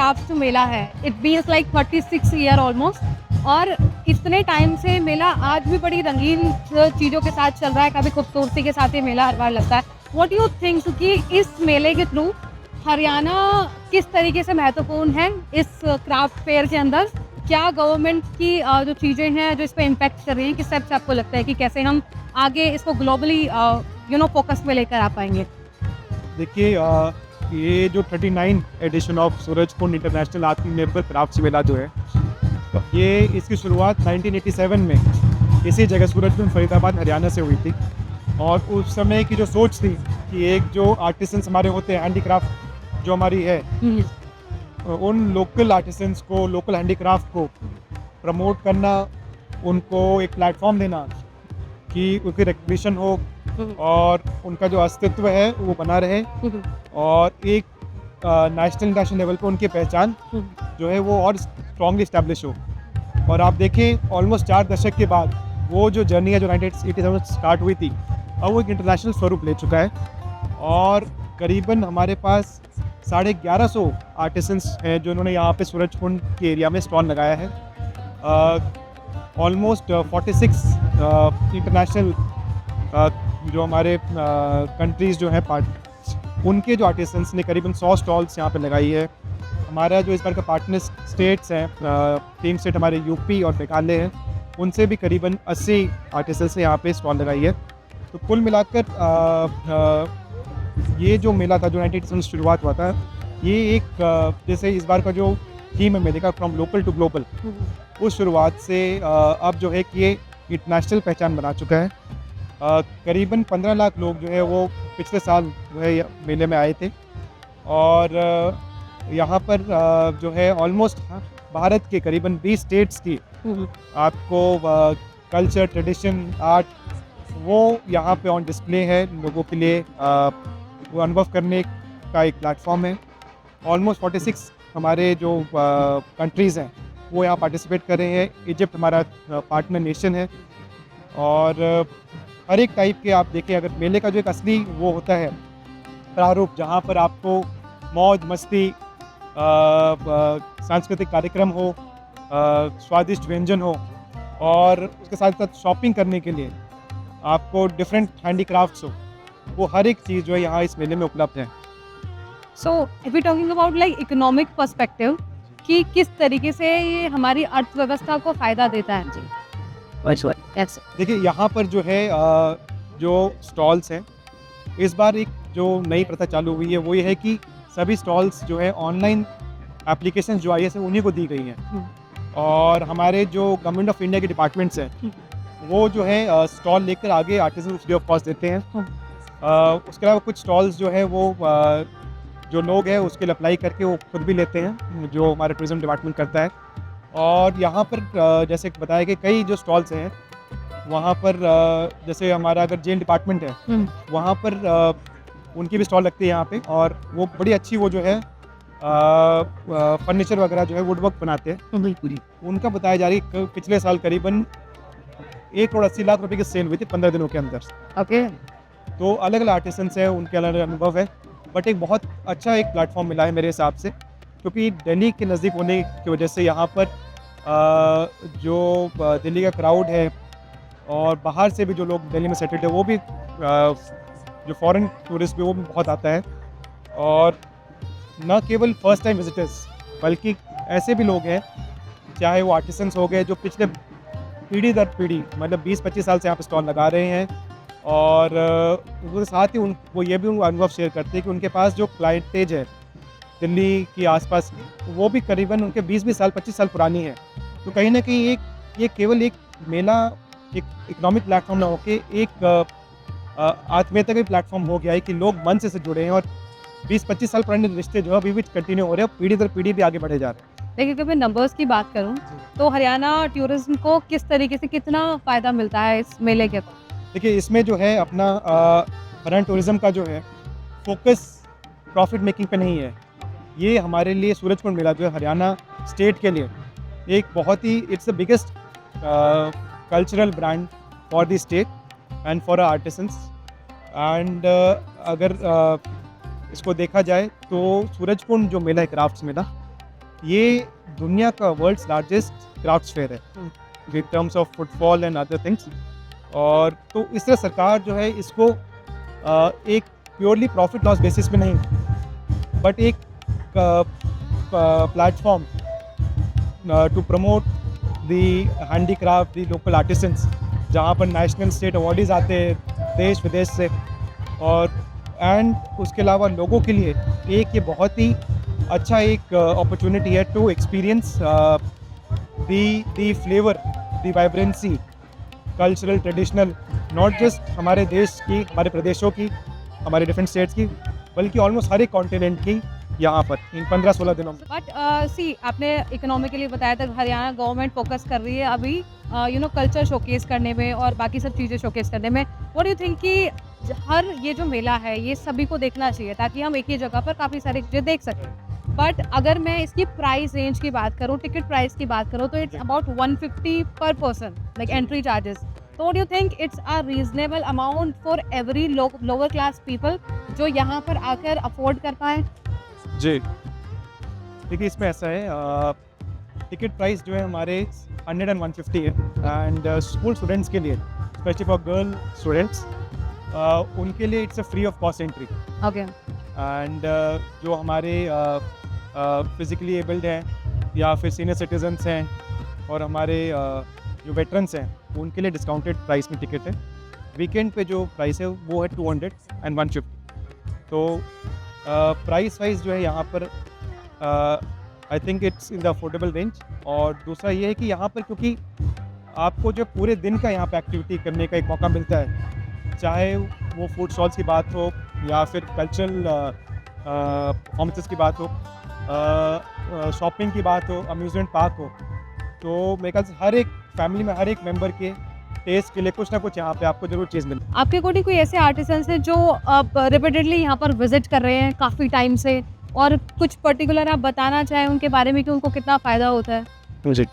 Craft मेला है, it beans like 36 year almost, और इतने टाइम से मेला आज भी बड़ी रंगीन चीज़ों के साथ चल रहा है, काफ़ी खूबसूरती के साथ ये मेला हर बार लगता है। व्हाट यू थिंक कि इस मेले के थ्रू हरियाणा किस तरीके से महत्वपूर्ण है इस क्राफ्ट फेयर के अंदर? क्या गवर्नमेंट की जो चीज़ें हैं जो इस पे इम्पैक्ट कर रही हैं, किस टाइप से आपको लगता है कि कैसे हम आगे इसको ग्लोबली फोकस में लेकर आ पाएंगे? देखिए ये जो 39 एडिशन ऑफ सूरजकुंड इंटरनेशनल आत्मनिर्भर क्राफ्ट्स मेला जो है, ये इसकी शुरुआत 1987 में इसी जगह सूरजकुंड फरीदाबाद हरियाणा से हुई थी। और उस समय की जो सोच थी कि एक जो आर्टिसंस हमारे होते हैं, हैंडीक्राफ्ट जो हमारी है, उन लोकल आर्टिसंस को, लोकल हैंडीक्राफ्ट को प्रमोट करना, उनको एक प्लेटफॉर्म देना कि उनकी रिकग्निशन हो और उनका जो अस्तित्व है वो बना रहे, और एक नेशनल इंटरनेशनल लेवल पे उनकी पहचान जो है वो और स्ट्रांगली इस्टेब्लिश हो। और आप देखें ऑलमोस्ट 4 दशक के बाद वो जो जर्नी है जो 1987 स्टार्ट हुई थी, अब वो एक इंटरनेशनल स्वरूप ले चुका है। और करीबन हमारे पास 1150 आर्टिसंस हैं जो उन्होंने यहाँ पे सूरजकुंड के एरिया में स्टॉल लगाया है। ऑलमोस्ट 46 इंटरनेशनल जो हमारे कंट्रीज़ जो हैं पार्ट, उनके जो आर्टिसंस ने करीबन 100 स्टॉल्स यहाँ पे लगाई है। हमारा जो इस बार का पार्टनर स्टेट्स हैं, 3 स्टेट हमारे यूपी और मेघालय हैं, उनसे भी करीबन 80 आर्टिसंस ने यहाँ पे स्टॉल लगाई है। तो कुल मिलाकर ये जो मेला था जो 1987 शुरुआत हुआ था, ये एक जैसे इस बार का जो थीम है मेले का, फ्रॉम लोकल टू ग्लोबल, उस शुरुआत से अब जो है कि ये इंटरनेशनल पहचान बना चुका है। करीबन 15 लाख लोग जो है वो पिछले साल जो है मेले में आए थे। और यहाँ पर जो है ऑलमोस्ट भारत के करीबन 20 स्टेट्स की आपको कल्चर, ट्रेडिशन, आर्ट वो यहाँ पे ऑन डिस्प्ले है लोगों के लिए, वो अनुभव करने का एक प्लेटफॉर्म है। ऑलमोस्ट 46 हमारे जो कंट्रीज़ हैं वो यहाँ पार्टिसिपेट कर रहे हैं। इजिप्ट हमारा पार्टनर नेशन है। और हर एक टाइप के आप देखें, अगर मेले का जो एक असली वो होता है प्रारूप, जहाँ पर आपको मौज मस्ती, सांस्कृतिक कार्यक्रम हो, स्वादिष्ट व्यंजन हो, और उसके साथ साथ शॉपिंग करने के लिए आपको डिफरेंट हैंडीक्राफ्ट्स हो, वो हर एक चीज़ जो है यहाँ इस मेले में उपलब्ध है। So if we talking about like economic perspective, कि किस तरीके से ये हमारी अर्थव्यवस्था को फ़ायदा देता है? जी, yes. देखिए यहाँ पर जो है जो स्टॉल्स हैं, इस बार एक जो नई प्रथा चालू हुई है वो ये है कि सभी स्टॉल्स जो है ऑनलाइन एप्लीकेशन जो आई है उन्हीं को दी गई हैं। और हमारे जो गवर्नमेंट ऑफ इंडिया के डिपार्टमेंट्स हैं वो जो है स्टॉल लेकर आगे आर्टिसन फ्री ऑफ कॉस्ट देते हैं। उसके अलावा कुछ स्टॉल्स जो है वो जो लोग हैं उसके लिए अप्लाई करके वो खुद भी लेते हैं, जो हमारे टूरिज्म डिपार्टमेंट करता है। और यहाँ पर जैसे बताया कि कई जो स्टॉल्स हैं वहाँ पर जैसे हमारा अगर जेल डिपार्टमेंट है वहाँ पर उनकी भी स्टॉल लगती है यहाँ पे, और वो बड़ी अच्छी वो जो है फर्नीचर वगैरह जो है वुड वर्क बनाते हैं। उनका बताया जा रही है कि पिछले साल करीबन 1,80,00,000 रुपये की सेल हुई थी 15 दिनों के अंदर। ओके, तो अलग अलग आर्टिसंस हैं, उनके अलग अलग अनुभव है, बट एक बहुत अच्छा एक प्लेटफॉर्म मिला है मेरे हिसाब से, क्योंकि दिल्ली के नज़दीक होने की वजह से यहाँ पर जो दिल्ली का क्राउड है और बाहर से भी जो लोग दिल्ली में सेटल्ड है वो भी जो फॉरेन टूरिस्ट भी वो भी बहुत आता है। और न केवल फर्स्ट टाइम विजिटर्स बल्कि ऐसे भी लोग हैं, चाहे वो आर्टिसंस हो गए जो पिछले पीढ़ी दर पीढ़ी मतलब 20-25 साल से यहाँ पर स्टॉल लगा रहे हैं, और उसके साथ ही वो ये भी अनुभव शेयर करते हैं कि उनके पास जो क्लाइंटेज है दिल्ली के आसपास वो भी करीबन उनके 20-20 साल 25 साल पुरानी है। तो कहीं ना कहीं ये केवल एक मेला एक इकोनॉमिक प्लेटफॉर्म ना होकर एक आत्मीयता का प्लेटफॉर्म हो गया है कि लोग मन से जुड़े हैं, और 20-25 साल पुराने रिश्ते जो अभी भी कंटिन्यू हो रहे हैं, पीढ़ी दर पीढ़ी भी आगे बढ़े जा रहे हैं। देखिए, अगर मैं नंबर्स की बात करूं तो हरियाणा टूरिज्म को किस तरीके से कितना फ़ायदा मिलता है इस मेले के? देखिए इसमें जो है अपना हरियाणा टूरिज़्म का जो है फोकस प्रॉफिट मेकिंग पे नहीं है। ये हमारे लिए सूरजकुंड मेला जो है हरियाणा स्टेट के लिए एक बहुत ही it's the biggest cultural brand for the state and for artisans. And अगर इसको देखा जाए तो सूरजकुंड जो मेला है क्राफ्ट्स मेला, ये दुनिया का वर्ल्ड्स लार्जेस्ट क्राफ्ट्स फेयर है in terms of footfall and other things. और तो इस तरह सरकार जो है इसको एक प्योरली प्रॉफिट लॉस बेसिस पे नहीं, बट एक platform to promote the handicraft, the local artisans, जहाँ पर नेशनल स्टेट अवार्डीज़ आते हैं देश विदेश से। और एंड उसके अलावा लोगों के लिए एक ये बहुत ही अच्छा एक अपॉर्चुनिटी है to experience the flavour, the vibrancy, cultural traditional, not just हमारे देश की, हमारे प्रदेशों की, हमारे डिफरेंट स्टेट्स की, बल्कि ऑलमोस्ट हर एक कॉन्टिनेंट की यहाँ पर इन 15-16 दिनों में। बट सी आपने इकोनॉमिकली बताया था हरियाणा गवर्नमेंट फोकस कर रही है अभी कल्चर शोकेस करने में और बाकी सब चीज़ें शोकेस करने में। व्हाट यू थिंक कि हर ये जो मेला है ये सभी को देखना चाहिए ताकि हम एक ही जगह पर काफ़ी सारी चीज़ें देख सकें। बट अगर मैं इसकी प्राइस रेंज की बात करूँ, टिकट प्राइस की बात करूँ, तो इट्स अबाउट 150 पर पर्सन लाइक एंट्री चार्जेस। तो what you think it's a reasonable amount for every lower class people जो यहाँ पर आकर अफोर्ड कर पाए? जी, देखिए इसमें ऐसा है, टिकट प्राइस जो है हमारे 100 and 150 है। एंड स्कूल स्टूडेंट्स के लिए, स्पेशली फॉर गर्ल स्टूडेंट्स, उनके लिए it's a free of cost entry. Okay. And जो हमारे फिज़िकली एबल्ड हैं या फिर सीनियर सिटीजन्स हैं और हमारे जो वेटरन्स हैं, उनके लिए डिस्काउंटेड प्राइस में टिकट है। वीकेंड पे जो प्राइस है वो है 200 and 150। तो प्राइस वाइज जो है यहाँ पर I think it's in the affordable range. और दूसरा ये है कि यहाँ पर क्योंकि आपको जो पूरे दिन का यहाँ पे एक्टिविटी करने का एक मौका मिलता है, चाहे वो फूड स्टॉल्स की बात हो या फिर कल्चरल परफॉर्मेंसेस की बात हो, शॉपिंग की बात हो, अम्यूज़मेंट पार्क हो, तो मेरे ख्याल से हर एक फैमिली में हर एक मेंबर के टेस्ट के लिए कुछ ना कुछ यहाँ पे आपको जरूर चीज़ मिले। आपके अकॉर्डिंग कोई ऐसे आर्टिसंस हैं जो रिपीटेडली यहाँ पर विजिट कर रहे हैं काफ़ी टाइम से, और कुछ पर्टिकुलर आप बताना चाहें उनके बारे में कि उनको कितना फ़ायदा होता है? जी,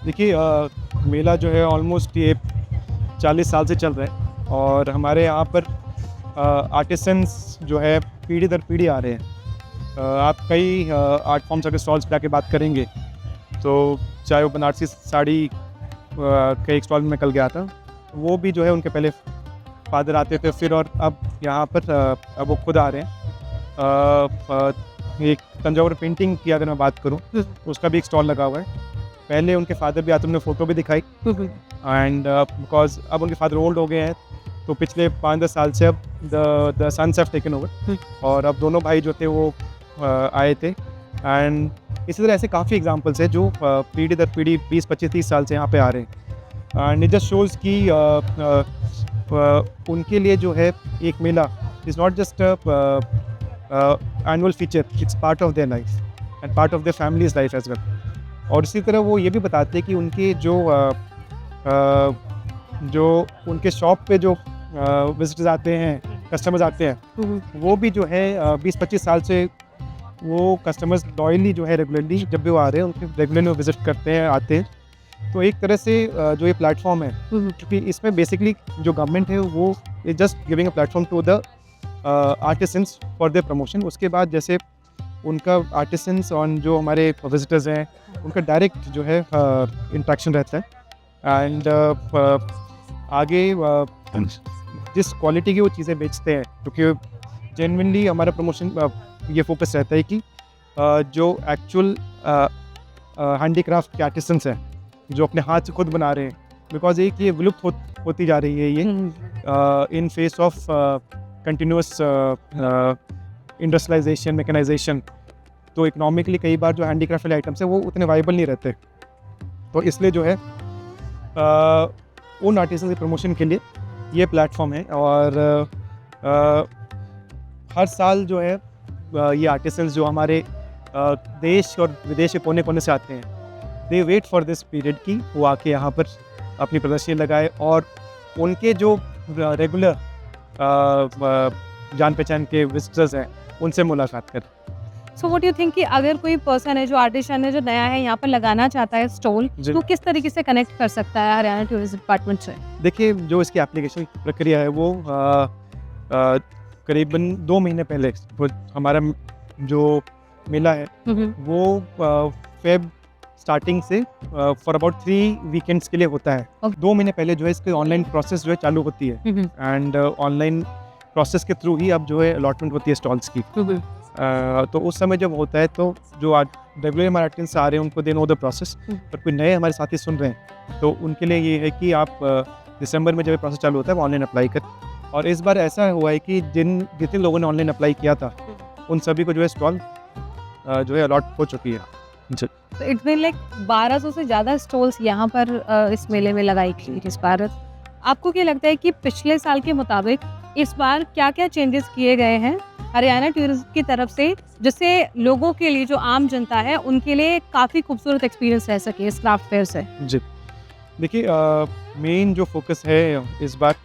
देखिए मेला जो है ऑलमोस्ट ये 40 साल से चल रहा है और हमारे यहाँ पर आर्टिसंस जो है पीढ़ी दर पीढ़ी आ रहे हैं। आप कई आर्ट फॉर्म्स के स्टॉल्स पे आके बात करेंगे तो चाहे वो बनारसी साड़ी का एक स्टॉल में कल गया था, वो भी जो है उनके पहले फादर आते थे फिर, और अब यहाँ पर अब वो खुद आ रहे हैं। एक तंजावुर पेंटिंग की अगर मैं बात करूँ तो उसका भी एक स्टॉल लगा हुआ है। पहले उनके फादर भी आते, उन्होंने फ़ोटो भी दिखाई, एंड बिकॉज अब उनके फादर ओल्ड हो गए हैं तो पिछले 5-10 साल से अब the sons have taken over, और अब दोनों भाई जो थे वो आए थे। एंड इसी तरह ऐसे काफ़ी एग्जांपल्स हैं जो पीढ़ी दर पीढ़ी 20-25-30 साल से यहाँ पे आ रहे हैं। एंड इट जस्ट शोज़ कि उनके लिए जो है एक mela is not just annual feature, it's part of their life and part of their family's life as well. और इसी तरह वो ये भी बताते हैं कि उनके जो उनके शॉप पे जो विजिटर्स आते हैं, कस्टमर्स आते हैं, वो भी जो है 20-25 साल से वो कस्टमर्स लॉयली जो है रेगुलरली जब भी वो आ रहे हैं उनके रेगुलरली वो विज़िट करते हैं, आते हैं। तो एक तरह से जो ये प्लेटफॉर्म है, क्योंकि इसमें बेसिकली जो गवर्नमेंट है वो is just giving a platform to the artisans for their promotion. उसके बाद जैसे उनका आर्टिसंस और जो हमारे विजिटर्स हैं उनका डायरेक्ट जो है इंट्रैक्शन रहता है। एंड आगे जिस क्वालिटी की वो चीज़ें बेचते हैं, क्योंकि जेन्युइनली हमारा प्रमोशन ये फोकस रहता है कि जो एक्चुअल हैंडीक्राफ्ट के आर्टिसंस हैं जो अपने हाथ से खुद बना रहे हैं, बिकॉज एक ये विलुप्त होती जा रही है ये in face of continuous industrialisation, mechanisation. तो इकोनॉमिकली कई बार जो हैंडीक्राफ्ट वाले आइटम्स हैं वो उतने वाइबल नहीं रहते। तो इसलिए जो है उन आर्टिसन के प्रमोशन के लिए ये प्लेटफॉर्म है। और हर साल जो है ये आर्टिसंस जो हमारे देश और विदेश के कोने कोने से आते हैं, दे वेट फॉर दिस पीरियड की वो आके यहाँ पर अपनी प्रदर्शनी लगाए और उनके जो रेगुलर जान पहचान के विजिटर्स हैं उनसे मुलाकात करें। सो व्हाट यू थिंक कि अगर कोई पर्सन है जो आर्टिशन है जो नया है यहाँ पर लगाना चाहता है स्टॉल, तो किस तरीके से कनेक्ट कर सकता है हरियाणा टूरिज्म डिपार्टमेंट से? देखिए जो इसकी एप्लीकेशन प्रक्रिया है वो करीबन 2 महीने पहले वो हमारा जो मेला है वो फेब स्टार्टिंग से फॉर अबाउट 3 वीकेंड्स के लिए होता है। Okay. 2 महीने पहले जो है इसकी ऑनलाइन प्रोसेस जो है चालू होती है एंड ऑनलाइन प्रोसेस के थ्रू ही अब जो है अलॉटमेंट होती है स्टॉल्स की। तो उस समय जब होता है तो जो आज रेगुलर हमारे आर्टिस्ट आ रहे हैं उनको दे नो द प्रोसेस, पर कोई नए हमारे साथी सुन रहे हैं तो उनके लिए ये है कि आप दिसंबर में जब प्रोसेस चालू होता है वो ऑनलाइन अप्लाई कर। और इस बार ऐसा हुआ है कि जितने लोगों ने ऑनलाइन अप्लाई किया था उन सभी को जो है स्टॉल जो है अलॉट हो चुकी है। जी। तो इट्स बीन लाइक 1200 से ज़्यादा स्टॉल्स यहाँ पर इस मेले में लगाई गई इस बार। आपको क्या लगता है कि पिछले साल के मुताबिक इस बार क्या क्या चेंजेस किए गए हैं हरियाणा टूरिज्म की तरफ से, जिससे लोगों के लिए, जो आम जनता है, उनके लिए काफ़ी खूबसूरत एक्सपीरियंस रह सके इस क्राफ्ट फेयर से? जी, देखिए मेन जो फोकस है इस बार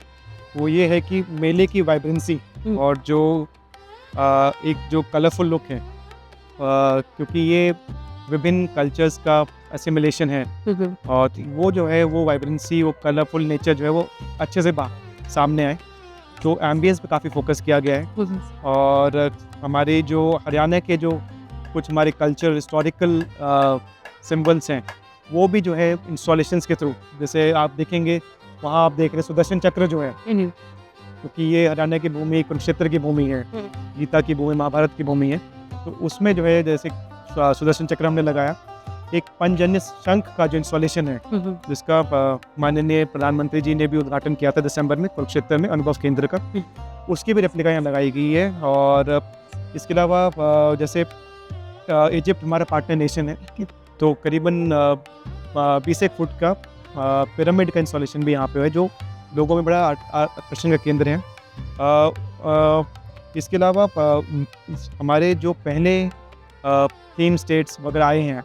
वो ये है कि मेले की वाइब्रेंसी और जो एक जो कलरफुल लुक है, क्योंकि ये विभिन्न कल्चर्स का असिमिलेशन है और वो जो है वो वाइब्रेंसी, वो कलरफुल नेचर जो है वो अच्छे से सामने आए। तो एम्बियंस पे काफ़ी फोकस किया गया है और हमारे जो हरियाणा के जो कुछ हमारे कल्चर हिस्टोरिकल सिंबल्स हैं वो भी जो है इंस्टॉलेशंस के थ्रू, जैसे आप देखेंगे वहाँ आप देख रहे हैं सुदर्शन चक्र जो है, क्योंकि ये हरियाणा की भूमि, कुरुक्षेत्र की भूमि है, गीता की भूमि, महाभारत की भूमि है, तो उसमें जो है जैसे सुदर्शन चक्र हमने लगाया। एक पंचजन्य शंख का जो इंस्टॉलेशन है जिसका माननीय प्रधानमंत्री जी ने भी उद्घाटन किया था दिसंबर में कुरुक्षेत्र में अनुभव केंद्र का, उसकी भी रेप्लिका यहाँ लगाई गई है। और इसके अलावा जैसे इजिप्ट हमारा पार्टनर नेशन है, तो करीबन 20 फुट का पिरामिड का इंस्टॉलेशन भी यहाँ पे है जो लोगों में बड़ा आकर्षण का केंद्र है। इसके अलावा हमारे जो पहले थीम स्टेट्स वगैरह आए हैं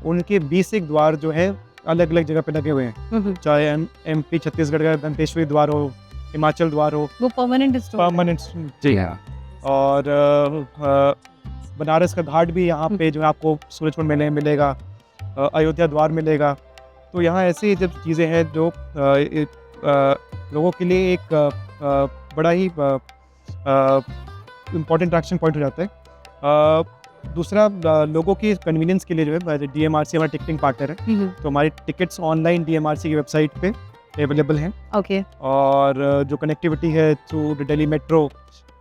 उनके 20 द्वार जो है अलग अलग जगह पे लगे हुए हैं, चाहे MP छत्तीसगढ़ का दंतेश्वरी द्वार हो, हिमाचल द्वार हो, वो परमानेंट जी हाँ, और बनारस का घाट भी यहाँ पे जो है आपको सूरजकुंड मेले में मिलेगा, अयोध्या द्वार मिलेगा। तो यहाँ ऐसी जब चीज़ें हैं जो लोगों के लिए एक बड़ा ही इम्पोर्टेंट अट्रैक्शन पॉइंट हो जाता है। दूसरा लोगों की कन्वीनियंस के लिए जो है DMRC हमारा टिकटिंग पार्टनर है, तो हमारी टिकट्स ऑनलाइन DMRC की वेबसाइट पे अवेलेबल हैं। ओके। और जो कनेक्टिविटी है through Delhi metro,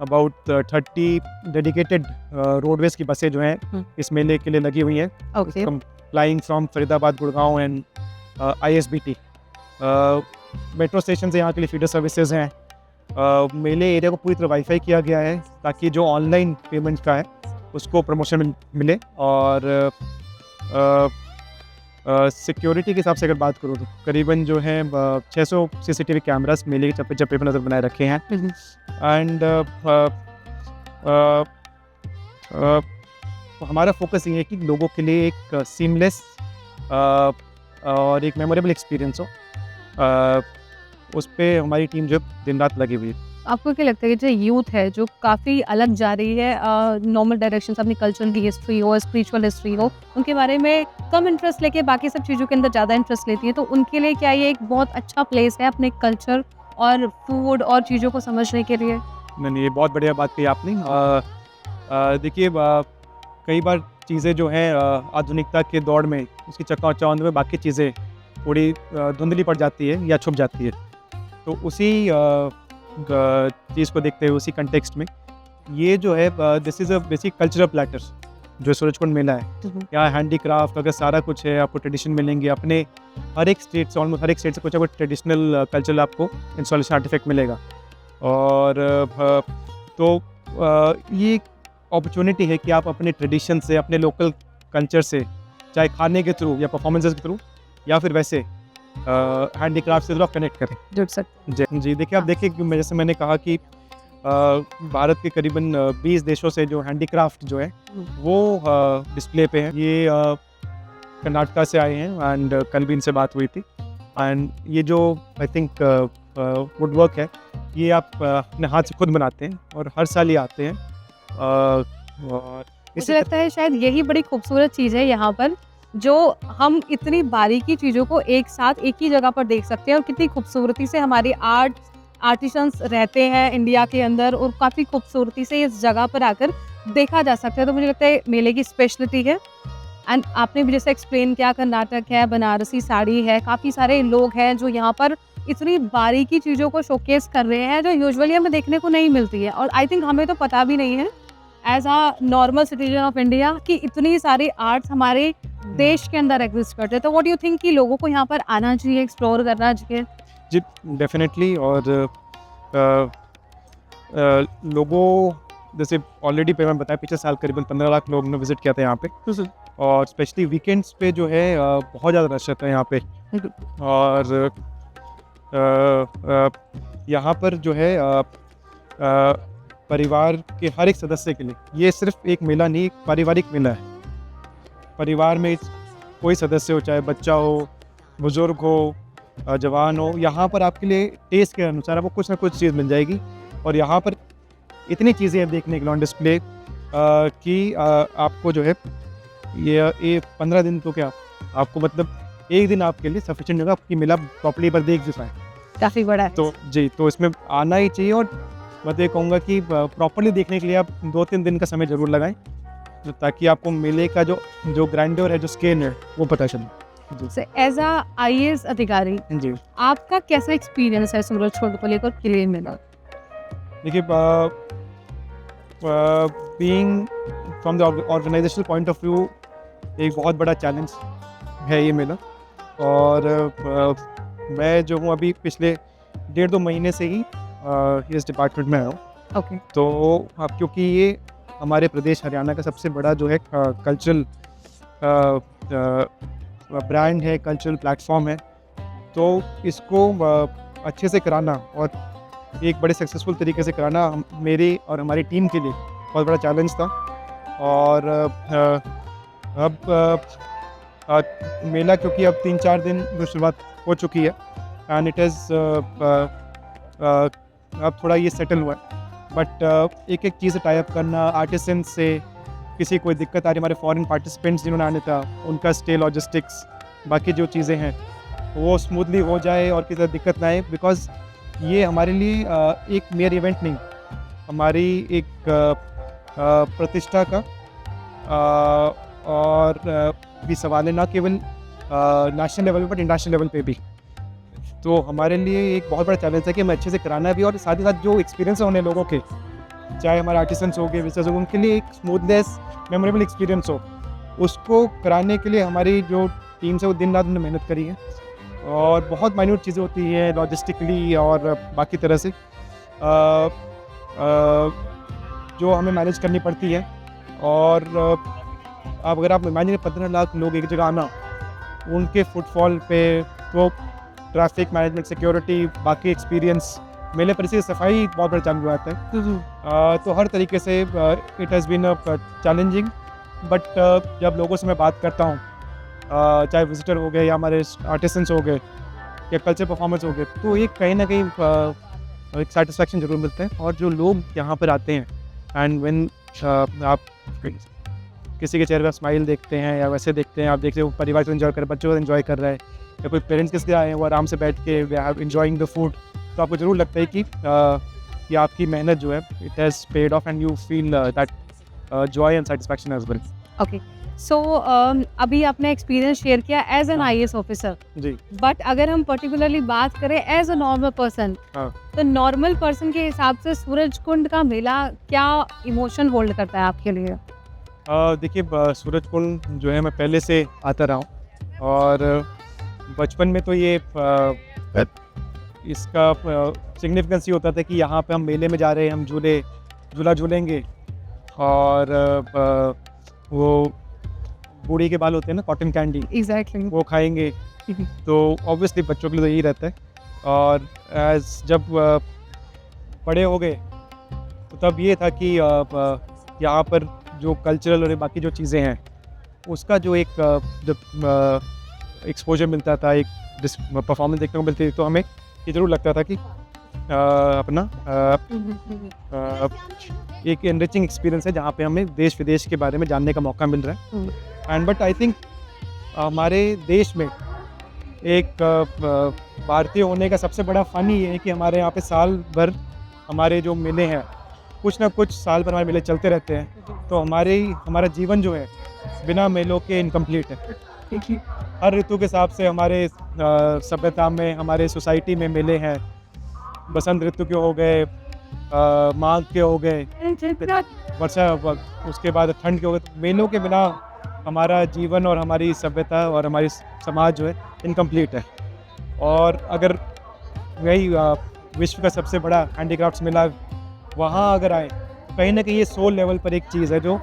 about 30 dedicated roadways की बसें जो हैं इस मेले के लिए लगी हुई हैं, okay, flying from Faridabad, Gurgaon and ISBT। Metro station से यहाँ के लिए फीडर सर्विसेज हैं। मेले एरिया को पूरी तरह वाईफाई किया गया है ताकि जो ऑनलाइन पेमेंट का है उसको प्रमोशन मिले। और सिक्योरिटी के हिसाब से अगर बात करूँ तो करीबन जो है 600 CCTV कैमरास मेले के चप्पे चप्पे पर नज़र बनाए रखे हैं। एंड हमारा फोकस ये है कि लोगों के लिए एक सीमलेस और एक मेमोरेबल एक्सपीरियंस हो, उस पर हमारी टीम जो दिन रात लगी हुई है। आपको क्या लगता है कि जो यूथ है जो काफ़ी अलग जा रही है नॉर्मल डायरेक्शन, अपनी कल्चरल की हिस्ट्री हो, स्पिरिचुअल हिस्ट्री हो, उनके बारे में कम इंटरेस्ट लेके बाकी सब चीज़ों के अंदर ज़्यादा इंटरेस्ट लेती है, तो उनके लिए क्या ये एक बहुत अच्छा प्लेस है अपने कल्चर और फूड और चीज़ों को समझने के लिए? नहीं, ये बहुत बढ़िया बात कही आपने। देखिए कई बार चीज़ें जो हैं आधुनिकता के दौड़ में उसकी चकाचौंध में बाकी चीज़ें थोड़ी धुंधली पड़ जाती है या छुप जाती है, तो उसी चीज़ को देखते हुए उसी कंटेक्स्ट में ये जो है this is a basic cultural platter जो सूरजकुंड मेला है। यहाँ हैंडीक्राफ्ट वगैरह सारा कुछ है, आपको ट्रेडिशन मिलेंगे अपने हर एक स्टेट से, ऑलमोस्ट हर एक स्टेट से कुछ ट्रेडिशनल कल्चरल आपको इंस्टॉलेशन आर्टिफैक्ट मिलेगा। और तो ये अपॉर्चुनिटी है कि आप अपने ट्रेडिशन से, अपने लोकल कल्चर से, चाहे खाने के थ्रू या परफॉर्मेंसेस के थ्रू या फिर वैसे हैंडीक्राफ्ट से आप कनेक्ट करें, जुड़ सकते। जी देखिए, आप देखिए कि जैसे मैंने कहा कि भारत के करीबन 20 देशों से जो हैंडीक्राफ्ट जो है वो डिस्प्ले पे है। ये कर्नाटका से आए हैं एंड कल भी इनसे बात हुई थी। एंड ये जो आई थिंक वुड वर्क है ये आप अपने हाथ से खुद बनाते हैं और हर साल ये आते हैं। और मुझे लगता है शायद यही बड़ी खूबसूरत चीज़ है यहाँ पर, जो हम इतनी बारीकी चीज़ों को एक साथ एक ही जगह पर देख सकते हैं और कितनी खूबसूरती से हमारी आर्टिसंस रहते हैं इंडिया के अंदर और काफ़ी खूबसूरती से इस जगह पर आकर देखा जा सकता है, तो मुझे लगता है मेले की स्पेशलिटी है। एंड आपने भी जैसे एक्सप्लेन किया, कर्नाटक है, बनारसी साड़ी है, काफ़ी सारे लोग हैं जो यहाँ पर इतनी बारीकी चीज़ों को शोकेस कर रहे हैं जो यूजुअली हमें देखने को नहीं मिलती है, और आई थिंक हमें तो पता भी नहीं है as a normal citizen of India कि इतनी सारी आर्ट्स हमारे देश के अंदर एग्जिस्ट करते हैं। तो व्हाट डू यू थिंक कि लोगों को यहाँ पर आना चाहिए, एक्सप्लोर करना चाहिए? जी डेफिनेटली। और लोगों जैसे ऑलरेडी मैं बताया, पिछले साल करीबन 15 लाख लोग ने विजिट किया था यहाँ पे, और स्पेशली वीकेंड्स पे जो है बहुत ज़्यादा रश रहता है यहाँ पे। और यहाँ पर जो है परिवार के हर एक सदस्य के लिए ये सिर्फ एक मेला नहीं, एक पारिवारिक मेला है। परिवार में कोई सदस्य हो, चाहे बच्चा हो, बुज़ुर्ग हो, जवान हो, यहाँ पर आपके लिए टेस्ट के अनुसार आपको कुछ ना कुछ चीज़ मिल जाएगी। और यहाँ पर इतनी चीज़ें हैं देखने के लिए ऑन डिस्प्ले कि आपको जो है ये 15 दिन तो क्या, आपको मतलब एक दिन आपके लिए सफिशिएंट होगा आपकी मेला प्रॉपर्ली पर देख भी पाएँ। काफ़ी बड़ा है। तो जी, तो इसमें आना ही चाहिए। और मैं तो ये कहूँगा कि प्रॉपर्ली देखने के लिए आप 2-3 दिन का समय ज़रूर लगाएं, ताकि आपको मेले का जो ग्रैंडर है, जो स्केल है, वो पता चले। से एज अ आईएएस अधिकारी जी आपका कैसा एक्सपीरियंस है सूरज कुंड को लेकर किले में? देखिए, being from the organisational point of view एक बहुत बड़ा चैलेंज है ये मेला। और मैं जो हूँ अभी पिछले 1.5-2 महीने से ही इस डिपार्टमेंट में आया हूँ। ओके। तो अब क्योंकि ये हमारे प्रदेश हरियाणा का सबसे बड़ा जो है कल्चरल ब्रांड है, कल्चरल प्लेटफॉर्म है, तो इसको अच्छे से कराना और एक बड़े सक्सेसफुल तरीके से कराना मेरी और हमारी टीम के लिए बहुत बड़ा चैलेंज था। और अब मेला क्योंकि अब 3-4 दिन की शुरुआत हो चुकी है, एंड इट इज़ अब थोड़ा ये सेटल हुआ है। बट एक एक चीज़ से टाई अप करना, आर्टिसन से किसी कोई दिक्कत आ रही, हमारे फॉरेन पार्टिसिपेंट्स जिन्होंने आने था उनका स्टे, लॉजिस्टिक्स, बाकी जो चीज़ें हैं वो स्मूथली हो जाए और किसी तरह दिक्कत ना आए। बिकॉज ये हमारे लिए एक मेयर इवेंट नहीं, हमारी एक प्रतिष्ठा का और भी सवाल है, ना केवल नेशनल लेवल पर, इंटरनेशनल लेवल पे भी। तो हमारे लिए एक बहुत बड़ा चैलेंज है कि हमें अच्छे से कराना भी, और साथ ही साथ जो एक्सपीरियंस होने लोगों के, चाहे हमारे आर्टिसंस हो गए, विजिटर्स हो गए, उनके लिए एक स्मूथनेस, मेमोरेबल एक्सपीरियंस हो, उसको कराने के लिए हमारी जो टीम से वो दिन रात उन्होंने मेहनत करी है। और बहुत माइन्यूट चीज़ें होती हैं लॉजिस्टिकली और बाकी तरह से जो हमें मैनेज करनी पड़ती है। और अब अगर आप इमेजिन 15 लाख लोग एक जगह आना, उनके फुटफॉल पे तो ट्रैफिक मैनेजमेंट, सिक्योरिटी, बाकी एक्सपीरियंस, मेले पर से सफाई बहुत बड़ा चैलेंज आता है। तो हर तरीके से it has been a challenging. But जब लोगों से मैं बात करता हूँ, चाहे विजिटर हो गए या हमारे आर्टिसंस हो गए या कल्चर परफॉर्मेंस हो गए, तो ये कहीं ना कहीं एक सेटिस्फैक्शन ज़रूर मिलता है। और जो लोग यहाँ पर आते हैं, एंड व्हेन आप किसी के चेहरे पर स्माइल देखते हैं या वैसे देखते हैं, आप देखते हो परिवार से एंजॉय कर, बच्चों को एंजॉय कर रहा है, या कोई पेरेंट्स किसके आए हैं वो आराम से बैठ के they are enjoying the food, तो आपको ज़रूर लगता है कि आपकी मेहनत जो है it has paid off, and you feel that joy and satisfaction as well. Okay. So अभी आपने एक्सपीरियंस शेयर किया एज एन आईएएस ऑफिसर, जी बट अगर हम पर्टिकुलरली बात करें एज अ नॉर्मल पर्सन, हाँ। तो नॉर्मल पर्सन के हिसाब से सूरज कुंड का मेला क्या इमोशन होल्ड करता है आपके लिए? देखिए, सूरज कुंड जो है मैं पहले से आता रहा हूँ, और बचपन में तो ये इसका सिग्निफिकेंस ये होता था कि यहाँ पे हम मेले में जा रहे हैं, हम झूला झूलेंगे, और वो बूढ़ी के बाल होते हैं ना, कॉटन कैंडी, एग्जैक्टली। वो खाएंगे। तो ऑब्वियसली बच्चों के लिए तो यही रहता है। और जब बड़े हो गए तो तब ये था कि यहाँ पर जो कल्चरल और बाकी जो चीज़ें हैं उसका जो एक एक्सपोजर मिलता था, एक परफॉर्मेंस देखने को मिलती थी, तो हमें ये ज़रूर लगता था कि अपना एक एनरिचिंग एक्सपीरियंस है जहाँ पे हमें देश विदेश के बारे में जानने का मौका मिल रहा है। एंड बट आई थिंक हमारे देश में एक भारतीय होने का सबसे बड़ा फ़न ही है कि हमारे यहाँ पे साल भर हमारे जो मेले हैं कुछ ना कुछ साल भर हमारे मेले चलते रहते हैं, तो हमारा जीवन जो है बिना मेलों के इनकम्प्लीट है। हर ऋतु के हिसाब से हमारे सभ्यता में, हमारे सोसाइटी में मेले हैं। बसंत ऋतु के हो गए, माघ के हो गए, वर्षा उसके बाद ठंड के हो गए। तो मेलों के बिना हमारा जीवन और हमारी सभ्यता और हमारी समाज जो है इनकम्प्लीट है। और अगर वही विश्व का सबसे बड़ा हैंडीक्राफ्ट्स मेला वहाँ अगर आए, कहीं ना कहीं ये सोल लेवल पर एक चीज़ है जो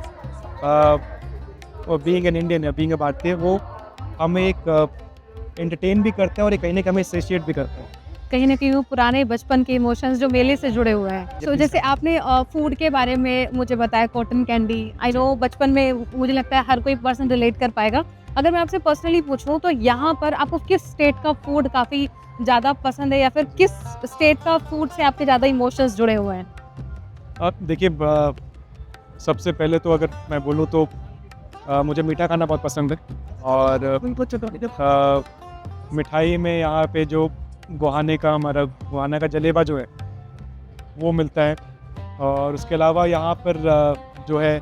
बीइंग एन इंडियन या बीइंग अ भारतीय, वो हमें एक एंटरटेन भी करते हैं और एक कहीं ना कहीं हमें सेशिएट भी करते हैं। कहीं ना कहीं वो पुराने बचपन के इमोशंस जो मेले से जुड़े हुए हैं। सो जैसे आपने फूड के बारे में मुझे बताया, कॉटन कैंडी, आई नो बचपन में मुझे लगता है हर कोई पर्सन रिलेट कर पाएगा। अगर मैं आपसे पर्सनली पूछूं तो यहाँ पर आपको किस स्टेट का फूड काफ़ी ज़्यादा पसंद है, या फिर किस स्टेट का फूड से आपके ज़्यादा इमोशंस जुड़े हुए हैं? अब देखिए, सबसे पहले तो अगर मैं बोलूँ तो मुझे मीठा खाना बहुत पसंद है। और मिठाई में यहाँ पे जो हमारा गोहाना का जलेबा जो है वो मिलता है। और उसके अलावा यहाँ पर जो है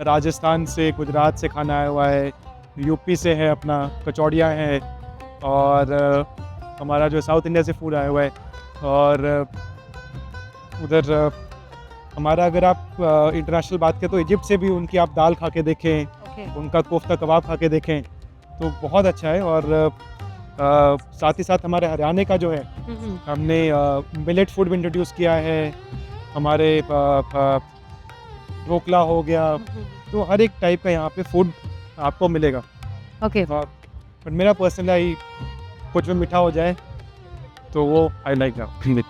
राजस्थान से, गुजरात से खाना आया हुआ है, यूपी से है अपना कचौड़ियाँ हैं, और हमारा जो साउथ इंडिया से फूड आया हुआ है। और उधर हमारा अगर आप इंटरनेशनल बात करें तो इजिप्ट से भी उनकी आप दाल खा के देखें, उनका कोफ्ता कबाब खा के देखें तो बहुत अच्छा है। और साथ ही साथ हमारे हरियाणा का जो है, हमने मिलेट फूड भी इंट्रोड्यूस किया है। हमारे ढोकला हो गया, तो हर एक टाइप का यहाँ पे फूड आपको मिलेगा। ओके। पर मेरा पर्सनली कुछ भी मीठा हो जाए तो वो आई लाइक दैट।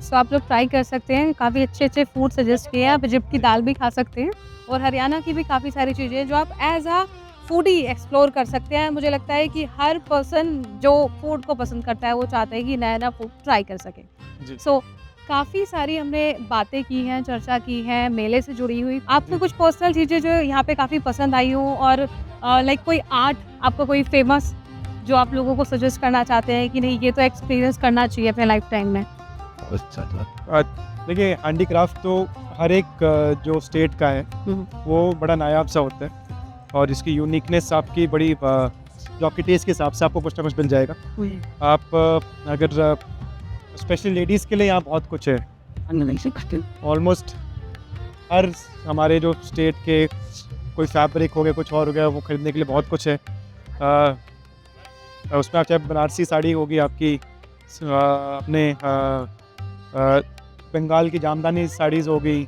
सो आप लोग ट्राई कर सकते हैं, काफ़ी अच्छे अच्छे फूड सजेस्ट किए हैं। आप इजिप्ट की दाल भी खा सकते हैं, और हरियाणा की भी काफ़ी सारी चीज़ें हैं जो आप एज अ फूडी एक्सप्लोर कर सकते हैं। मुझे लगता है कि हर पर्सन जो फूड को पसंद करता है वो चाहता है कि नया नया फूड ट्राई कर सके। सो काफ़ी सारी हमने बातें की हैं, चर्चा की है मेले से जुड़ी हुई। आपको कुछ पर्सनल चीज़ें जो यहाँ पे काफ़ी पसंद आई हो, और लाइक कोई आर्ट आपको कोई फेमस जो आप लोगों को सजेस्ट करना चाहते हैं कि नहीं ये तो एक्सपीरियंस करना चाहिए अपने लाइफ टाइम में? देखिए, हैंडीक्राफ्ट तो हर एक जो स्टेट का है वो बड़ा नायाब सा होता है, और इसकी यूनिकनेस आपकी बड़ी जो आपके टेस्ट के हिसाब से आपको कुछ ना कुछ मिल जाएगा। आप अगर स्पेशली लेडीज़ के लिए यहाँ बहुत कुछ है। ऑलमोस्ट हर हमारे जो स्टेट के कोई फैब्रिक हो गया, कुछ और हो गया, वो खरीदने के लिए बहुत कुछ है। उसमें आप चाहे बनारसी साड़ी होगी आपकी, अपने बंगाल की जामदानी साड़ीज़ हो गई,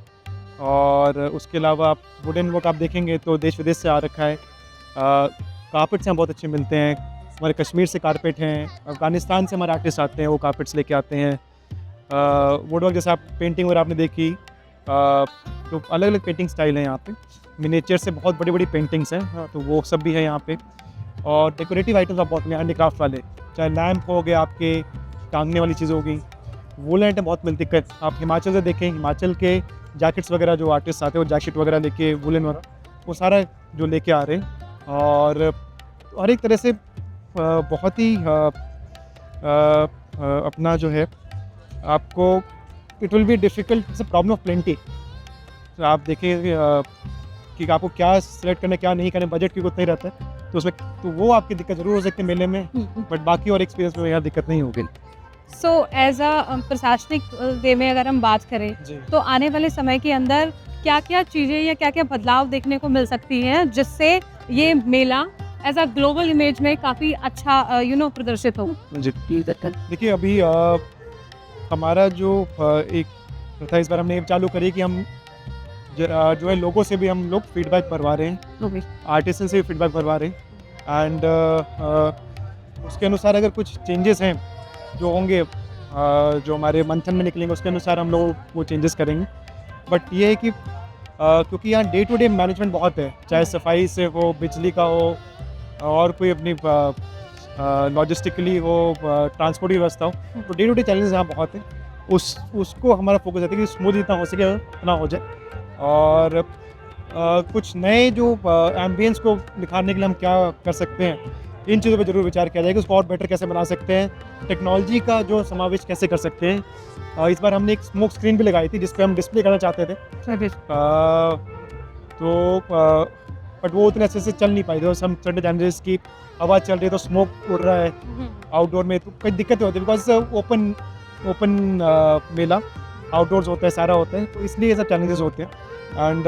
और उसके अलावा आप वुडन वर्क आप देखेंगे तो देश विदेश से आ रखा है। कारपेट्स यहाँ बहुत अच्छे मिलते हैं। हमारे कश्मीर से कारपेट हैं, अफ़गानिस्तान से हमारे आर्टिस्ट आते हैं, वो कारपेट्स लेके आते हैं। वुड वर्क जैसे आप पेंटिंग वगैरह आपने देखी, तो अलग अलग पेंटिंग स्टाइल है यहाँ पे। मिनिएचर से बहुत बड़ी बड़ी पेंटिंग्स हैं, तो वो सब भी है यहाँ पे। और डेकोरेटिव आइटम्स आप बहुत हैंडीक्राफ्ट वाले, चाहे लैम्प हो गए, आपके टांगने वाली चीज़ होगी, वूलन आइटम बहुत मिलती है। आप हिमाचल से देखें, हिमाचल के जैकेट्स वगैरह जो आर्टिस्ट आते हैं वो जैकेट वगैरह लेके, वूलन वगैरह वो सारा जो लेके आ रहे हैं। और हर एक तरह से बहुत ही अपना जो है आपको it will be difficult, it's a problem of plenty. तो आप देखें कि आपको क्या सेलेक्ट करना क्या नहीं करना, बजट की उतना ही रहता है, तो उसमें तो वो आपकी दिक्कत ज़रूर हो सकती है मेले में, बट बाकी और एक्सपीरियंस में यहाँ दिक्कत नहीं होगी। सो एज अ प्रशासनिक डे में अगर हम बात करें तो आने वाले समय के अंदर क्या क्या चीज़ें या क्या क्या बदलाव देखने को मिल सकती हैं जिससे ये मेला एज अ ग्लोबल इमेज में काफ़ी अच्छा प्रदर्शित हो? जी, देखिए अभी हमारा जो एक प्रथा इस बार हमने ये चालू करी कि हम जो है लोगों से भी हम लोग फीडबैक भरवा रहे हैं, आर्टिस्ट से भी फीडबैक भरवा रहे हैं। एंड उसके अनुसार अगर कुछ चेंजेस हैं जो होंगे, जो हमारे मंथन में निकलेंगे, उसके अनुसार हम लोग वो चेंजेस करेंगे। बट ये है कि क्योंकि यहाँ डे टू डे मैनेजमेंट बहुत है, चाहे सफाई से हो, बिजली का हो, और कोई अपनी लॉजिस्टिकली हो, ट्रांसपोर्ट की व्यवस्था हो, तो डे टू डे चैलेंजेस यहाँ बहुत है। उसको हमारा फोकस रहता है कि स्मूथ जितना हो सके उतना हो जाए। और कुछ नए जो एम्बियंस को निखारने के लिए हम क्या कर सकते हैं, इन चीज़ों पे ज़रूर विचार किया जाए कि उसको और बेटर कैसे बना सकते हैं, टेक्नोलॉजी का जो समावेश कैसे कर सकते हैं। इस बार हमने एक स्मोक स्क्रीन भी लगाई थी जिस पे हम डिस्प्ले करना चाहते थे, बट वो उतने अच्छे से चल नहीं पाई थी। सम सर्टेन चैलेंजेस की हवा चल रही है तो स्मोक उड़ रहा है आउटडोर में, तो कई दिक्कतें होती है बिकॉज ओपन मेला आउटडोर्स होता है, सारा होता है, तो इसलिए ये सब चैलेंजेस होते हैं। एंड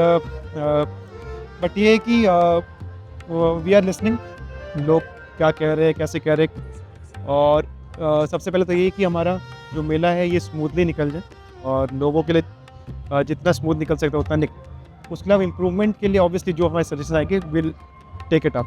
बट ये है कि वी आर लिसनिंग, लोग क्या कह रहे हैं, कैसे कह रहे हैं, और सबसे पहले तो ये कि हमारा जो मेला है ये स्मूथली निकल जाए और लोगों के लिए जितना स्मूथ निकल सकता है उतना उसके अलावा इम्प्रूवमेंट के लिए ऑब्वियसली जो हमारे सजेशन आएंगे विल टेक इट अप।